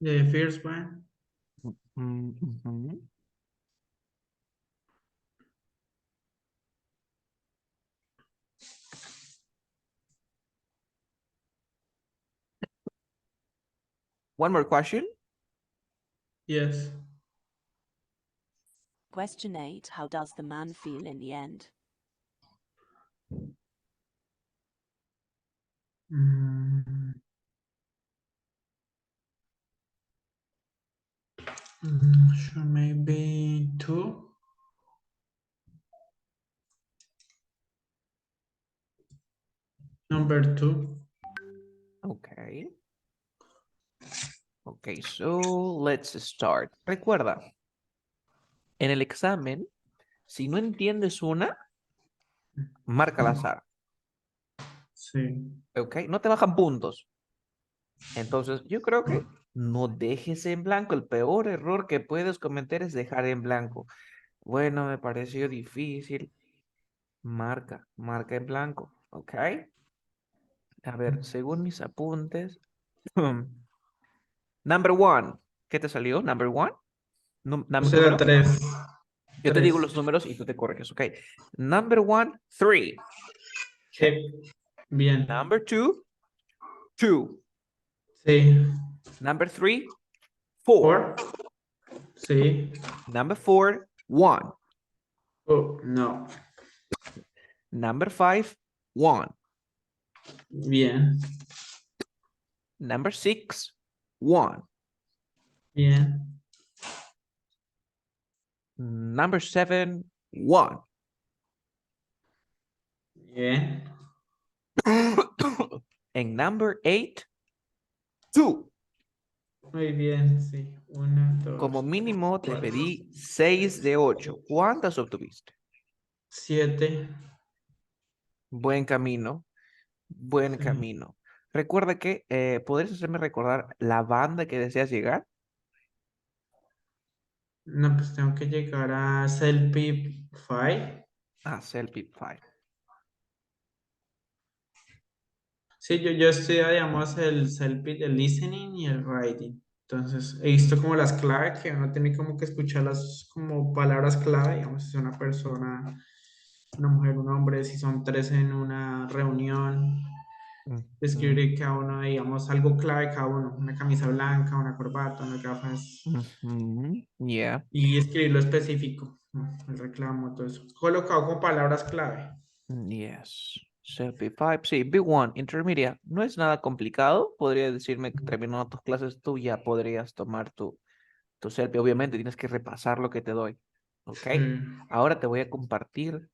The first one. Mhm. One more question. Yes. Question 8. How does the man feel in the end? Mm, sure, maybe 2. Number 2. Okay. Okay, so let's start. Recuerda, en el examen, si no entiendes una, marca la azar. Sí. Ok, no te bajan puntos. Entonces, yo creo que no dejes en blanco. El peor error que puedes cometer es dejar en blanco. Bueno, me pareció difícil. Marca en blanco. Ok. A ver, según mis apuntes. Number one. ¿Qué te salió? Number one. Puse la Número. 3. Yo te digo los números y tú te corriges. Ok. Number one, 3. Check. Bien. Number two, 2. Sí. Number 3, 4. 4. Sí. Number 4, 1. Oh, no. Number 5, 1. Bien. Number 6, 1. Bien. Number 7, 1. Bien. And number 8, 2. Muy bien, sí. 1, Como 2, 3, mínimo te 4, pedí 6 de 8. ¿Cuántas obtuviste? 7. Buen camino, buen Sí. camino. Recuerda que, ¿podrías hacerme recordar la banda que deseas llegar? No, pues tengo que llegar a CELPIP 5. Ah, CELPIP 5. Sí, yo estudio, digamos, el CELPIP, el listening y el writing. Entonces, he visto como las claves que uno tiene como que escuchar las como palabras clave, digamos, si es una persona, una mujer, un hombre, si son tres en una reunión, describir cada uno, digamos, algo clave cada uno, una camisa blanca, una corbata, unas gafas, Yeah. y escribir lo específico, ¿no? El reclamo, todo eso. Colocado con palabras clave. Yes. CELPIP 5. Sí, B1, Intermediate. No es nada complicado. Podría decirme que terminando tus clases tú ya podrías tomar tu CELPIP. Obviamente tienes que repasar lo que te doy. ¿Ok? Sí. Ahora te voy a compartir.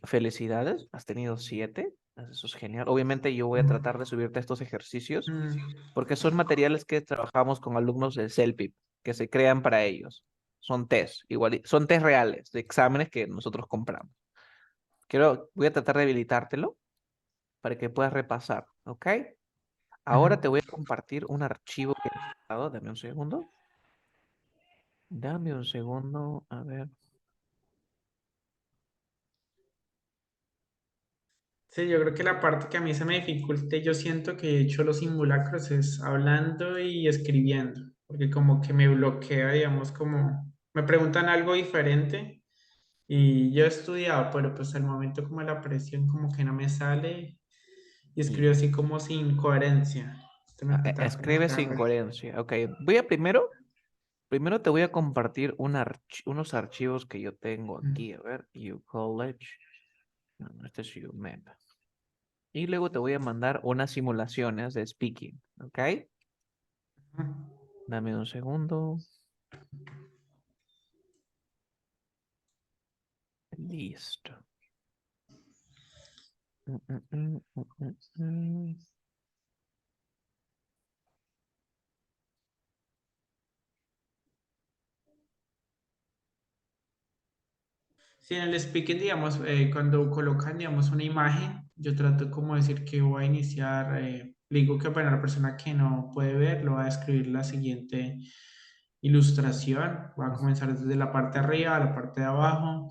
Felicidades. Has tenido 7. Eso es genial. Obviamente yo voy a tratar de subirte estos ejercicios Mm, porque son materiales que trabajamos con alumnos del CELPIP que se crean para ellos. Son test, igual, son test reales de exámenes que nosotros compramos. Voy a tratar de habilitártelo para que puedas repasar, ¿ok? Ahora te ujú. voy a compartir un archivo que he dado. Dame un segundo. Dame un segundo. A ver. Sí, yo creo que la parte que a mí se me dificulte, yo siento que he hecho los simulacros es hablando y escribiendo, porque como que me bloquea, digamos, como me preguntan algo diferente y yo he estudiado, pero pues al momento como la presión como que no me sale y escribo Yeah. así como sin coherencia. Esto me toca como Escribe que sin agarrar. coherencia. Ok, primero te voy a compartir unos archivos que yo tengo Mm, aquí. A ver, You College. No, no, este es UMap. Y luego te voy a mandar unas simulaciones de speaking, ¿ok? Dame un segundo. Listo. Mm, mm, mm, mm, mm, mm. Sí, en el speaking, digamos, cuando colocan, digamos, una imagen, yo trato como decir que voy a iniciar, le digo que para la persona que no puede ver, lo va a escribir la siguiente ilustración. Voy a comenzar desde la parte de arriba a la parte de abajo,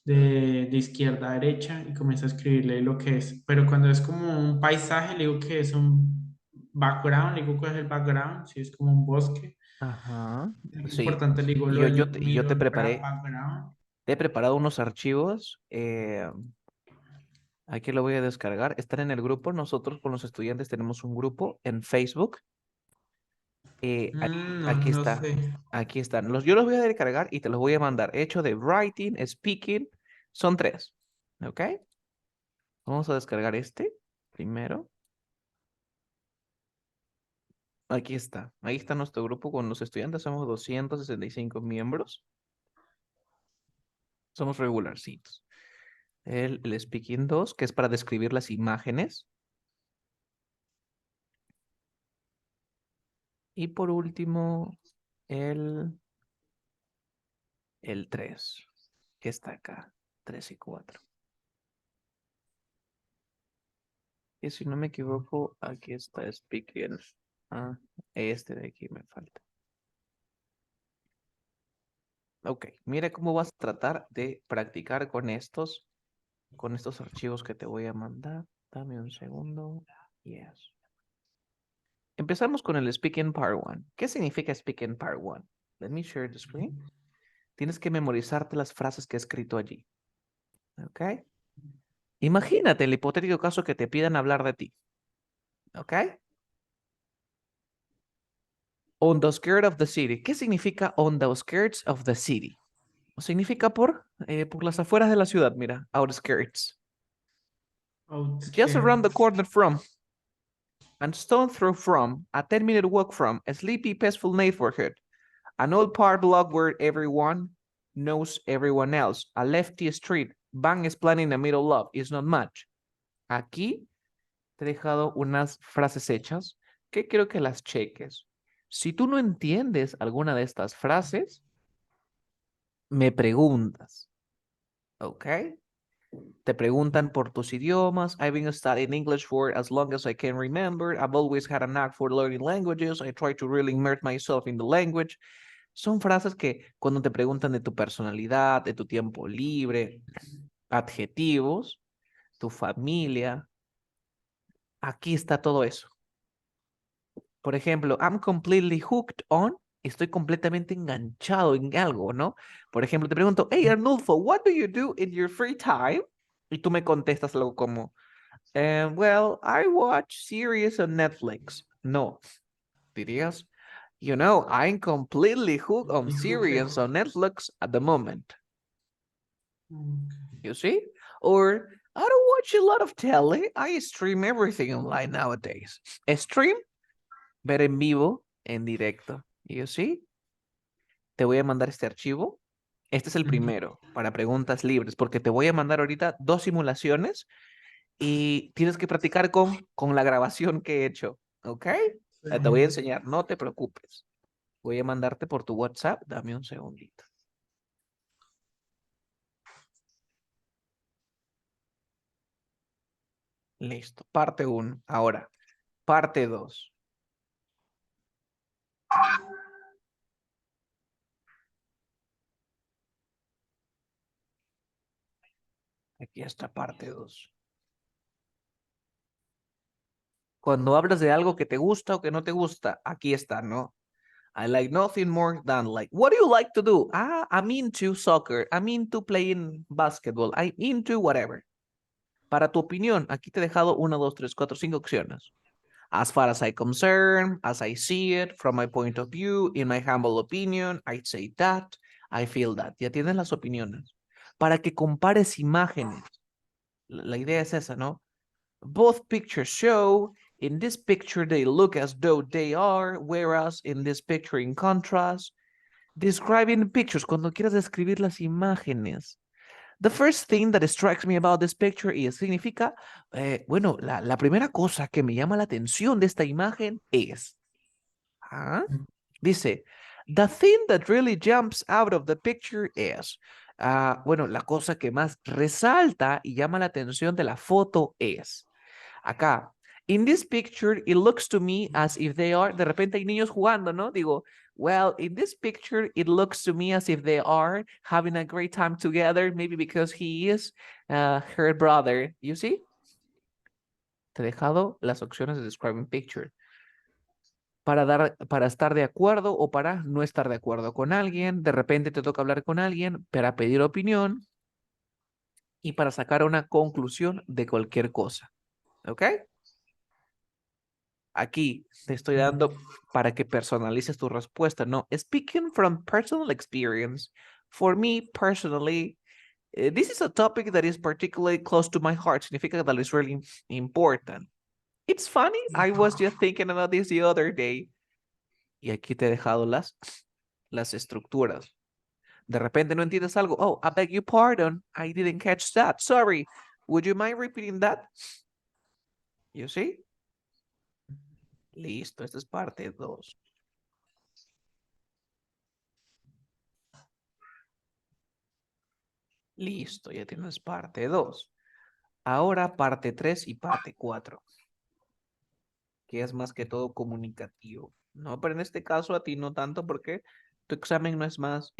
de izquierda a derecha, y comienzo a escribirle lo que es. Pero cuando es como un paisaje, le digo que es un background, le digo que es el background, si es como un bosque. Ajá. Es Sí. importante, le digo Y lo del yo te middle preparé, background. te he preparado unos archivos. Aquí lo voy a descargar. Están en el grupo. Nosotros con los estudiantes tenemos un grupo en Facebook. No, Aquí no está. sé. Aquí están. Yo los voy a descargar y te los voy a mandar. Hecho de writing, speaking. Son 3. ¿Ok? Vamos a descargar este primero. Aquí está. Ahí está nuestro grupo con los estudiantes. Somos 265 miembros. Somos regularcitos. El Speaking 2, que es para describir las imágenes. Y por último, el, el 3, que está acá. 3 y 4. Y si no me equivoco, aquí está Speaking. Ah, este de aquí me falta. Ok, mira cómo vas a tratar de practicar con estos archivos que te voy a mandar. Dame un segundo. Yes. Empezamos con el Speaking Part 1. ¿Qué significa Speaking Part 1? Let me share the screen. Tienes que memorizarte las frases que he escrito allí. ¿Ok? Imagínate el hipotético caso que te pidan hablar de ti. ¿Ok? On the skirts of the city. ¿Qué significa on the skirts of the city? Significa por las afueras de la ciudad, mira, outskirts. Just around the Outskirts. corner from, and stone throw from, a 10-minute walk from, a sleepy, peaceful neighborhood, an old park block where everyone knows everyone else, a lefty street, Van is planning the middle of, is not much. Aquí te he dejado unas frases hechas que quiero que las cheques. Si tú no entiendes alguna de estas frases, me preguntas, ¿ok? Te preguntan por tus idiomas. I've been studying English for as long as I can remember. I've always had a knack for learning languages. I try to really immerse myself in the language. Son frases que cuando te preguntan de tu personalidad, de tu tiempo libre, adjetivos, tu familia, aquí está todo eso. Por ejemplo, I'm completely hooked on. Estoy completamente enganchado en algo, ¿no? Por ejemplo, te pregunto, hey Arnulfo, what do you do in your free time? Y tú me contestas algo como, well, I watch series on Netflix. No, dirías, you know, I'm completely hooked on Y series hooked. on Netflix at the moment. Okay. You see? Or I don't watch a lot of telly. I stream everything online nowadays. Stream, ver en vivo, en directo. You see? Te voy a mandar este archivo. Este es el primero para preguntas libres, porque te voy a mandar ahorita 2 simulaciones y tienes que practicar con la grabación que he hecho, ¿ok? Sí. Te voy a enseñar, no te preocupes. Voy a mandarte por tu WhatsApp, dame un segundito. Listo, parte 1. Ahora, parte 2. Aquí está parte 2. Cuando hablas de algo que te gusta o que no te gusta, aquí está, ¿no? I like nothing more than like, what do you like to do? Ah, I'm into soccer. I'm into playing basketball. I'm into whatever. Para tu opinión, aquí te he dejado 1, 2, 3, 4, 5 opciones. As far as I concern, as I see it, from my point of view, in my humble opinion, I'd say that, I feel that. Ya tienes las opiniones. Para que compares imágenes. La idea es esa, ¿no? Both pictures show, in this picture they look as though they are, whereas in this picture in contrast. Describing pictures, cuando quieras describir las imágenes. The first thing that strikes me about this picture is, significa, bueno, la primera cosa que me llama la atención de esta imagen es, dice, the thing that really jumps out of the picture is, bueno, la cosa que más resalta y llama la atención de la foto es, acá, in this picture, it looks to me as if they are, de repente hay niños jugando, ¿no? Digo, well, in this picture, it looks to me as if they are having a great time together, maybe because he is her brother. You see? Te he dejado las opciones de describing picture. Para estar de acuerdo o para no estar de acuerdo con alguien. De repente te toca hablar con alguien para pedir opinión y para sacar una conclusión de cualquier cosa. ¿Ok? Aquí te estoy dando para que personalices tu respuesta, ¿no? Speaking from personal experience, for me personally, this is a topic that is particularly close to my heart. Significa that it's really important. It's funny, I was just thinking about this the other day. Y aquí te he dejado las estructuras. De repente no entiendes algo. Oh, I beg your pardon. I didn't catch that. Sorry. Would you mind repeating that? You see? Listo, esta es parte 2. Listo, ya tienes parte 2. Ahora parte 3 y parte 4, que es más que todo comunicativo, ¿no? Pero en este caso a ti no tanto porque tu examen no es más,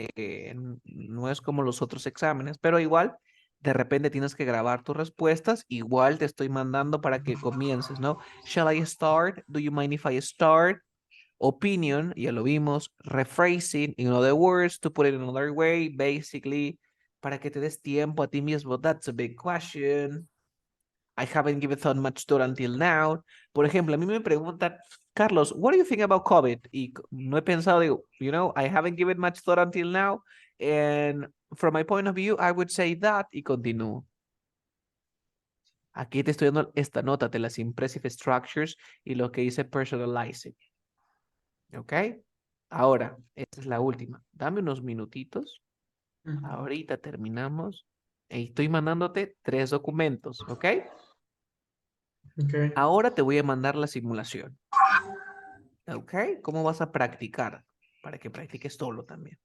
no es como los otros exámenes, pero igual de repente tienes que grabar tus respuestas, igual te estoy mandando para que comiences, ¿no? Shall I start? Do you mind if I start? Opinion, ya lo vimos. Rephrasing, in other words, to put it in another way, basically, para que te des tiempo a ti mismo. That's a big question. I haven't given thought much thought until now. Por ejemplo, a mí me preguntan, Carlos, what do you think about COVID? Y no he pensado, digo, you know, I haven't given much thought until now. And from my point of view, I would say that, y continúo. Aquí te estoy dando esta nota de las impressive structures y lo que dice personalizing. ¿Ok? Ahora, esta es la última. Dame unos minutitos. Ahorita terminamos. Y estoy mandándote 3 documentos, ¿ok? Okay. Ahora te voy a mandar la simulación. ¿Ok? ¿Cómo vas a practicar? Para que practiques solo también.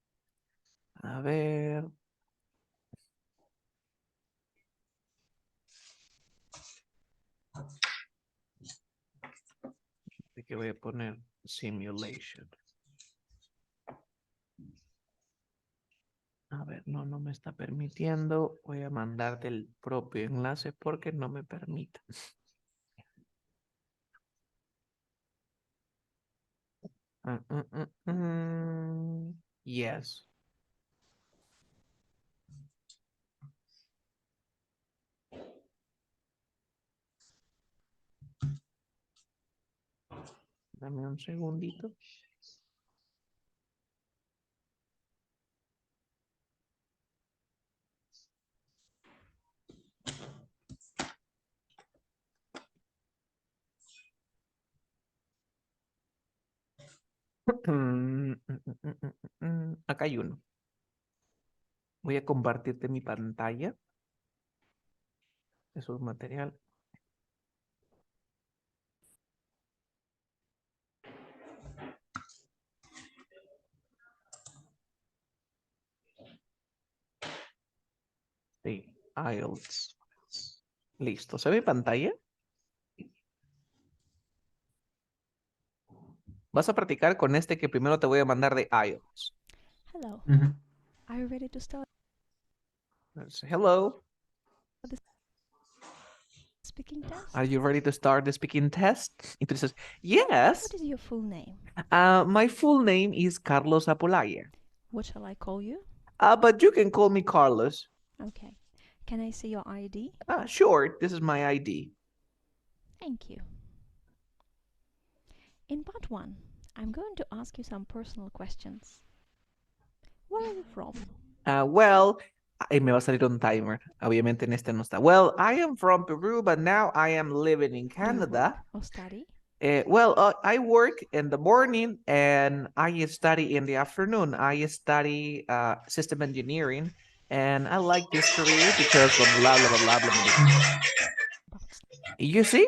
A ver. ¿De qué voy a poner? Simulation. A ver, no me está permitiendo. Voy a mandarte el propio enlace porque no me permite. Yes. Dame un segundito. Acá hay uno. Voy a compartirte mi pantalla. Eso es material. Sí, IELTS. Listo. ¿Se ve pantalla? Vas a practicar con este que primero te voy a mandar de IELTS. Hello. Mhm. Are you ready to start Hello. the speaking test? Are you ready to start the speaking test? Y tú dices, yes. What is your full name? My full name is Carlos Apolaya. What shall I call you? But you can call me Carlos. Okay. Can I see your ID? Sure, this is my ID. Thank you. In part 1, I'm going to ask you some personal questions. Where are you from? Well, Ahí me va a salir un timer. Obviamente en este no está. Well, I am from Peru, but now I am living in Do you Canada. work or study? I work in the morning and I study in the afternoon. I study system engineering and I like this career because blah, blah, blah, blah, blah, blah, blah, blah. Box. Y you see,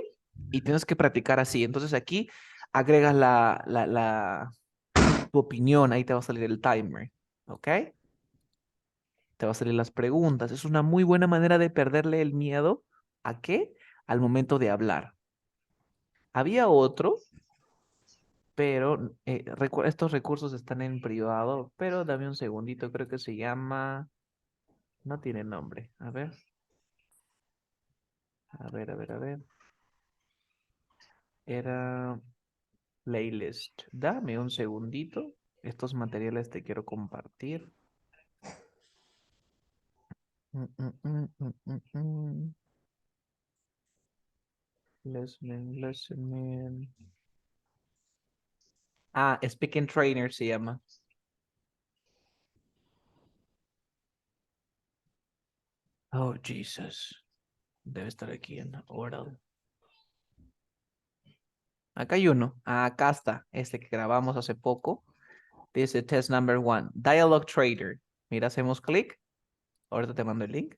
y tienes que practicar así. Entonces aquí agregas tu opinión, ahí te va a salir el timer, ¿ok? Te va a salir las preguntas. Es una muy buena manera de perderle el miedo. ¿A qué? Al momento de hablar. Había otro, pero estos recursos están en privado, pero dame un segundito, creo que se llama... No tiene nombre. A ver. A ver, a ver, a ver. Era playlist. Dame un segundito. Estos materiales te quiero compartir. Mm, mm, mm, mm, mm, mm. Listening, listening. Ah, Speaking Trainer se llama. Oh, Jesus. Debe estar aquí en Oral. Acá hay uno. Ah, acá está. Este que grabamos hace poco. Dice test number 1. Dialogue Trader. Mira, hacemos clic. Ahorita te mando el link.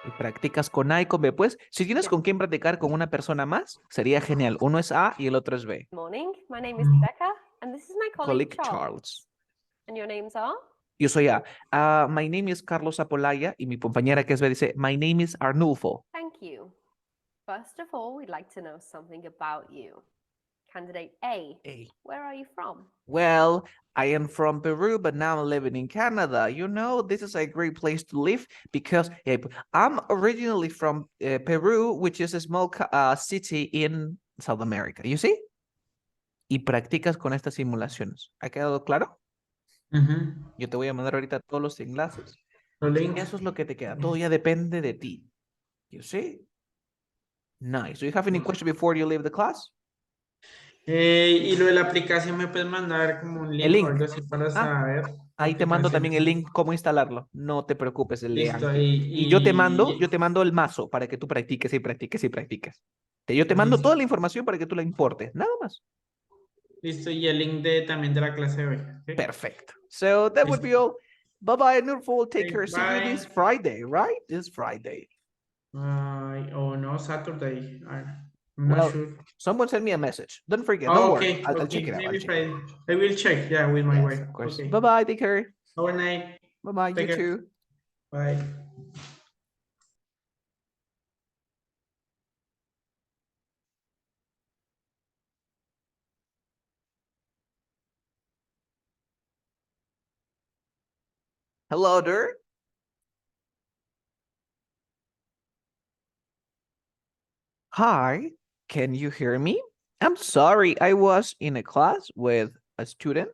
Y practicas con A y con B. Pues, si tienes con quién practicar con una persona más, sería genial. Uno es A y el otro es B. Morning, my name is Becca, and this is my colleague Colleague Charles. Charles. And your names are? Yo soy A. My name is Carlos Apolaya y mi compañera que es B dice, my name is Arnulfo. Thank you. First of all, we'd like to know something about you. Candidate A, A. where are you from? Well, I am from Peru, but now I'm living in Canada. You know, this is a great place to live because I'm originally from Peru, which is a small city in South America. You see? Y practicas con estas simulaciones. ¿Ha quedado claro? Yo te voy a mandar ahorita todos los enlaces. Los links. Eso es lo que te queda. Todo ya depende de ti. You see? Nice. Do you have any question before you leave the class? Y lo de la aplicación, ¿me puedes mandar como un El link o link. algo así para Ah, saber la ahí te mando aplicación? también el link cómo instalarlo. No te preocupes, el de Listo. Anki. Y yo te mando el mazo para que tú practiques y practiques y practiques. Yo te mando toda la información para que tú la importes, nada más. Listo, y el link de, también de la clase de hoy. ¿Ok? Perfecto. So that would be all. Bye bye, Nurful. Take Okay, care. See you this bye. Friday, right? This Friday. Oh no, Saturday. I'm not Well, sure. someone send me a message. Don't forget. Don't Oh, worry. okay, I'll check okay. it out. I'll Maybe check it Friday. out. I will check, yeah, with my Yes, wife. of course. Okay. Bye bye. Take care. Have a night. Bye bye. You Take care. too. Bye. Hello there. Hi, can you hear me? I'm sorry, I was in a class with a student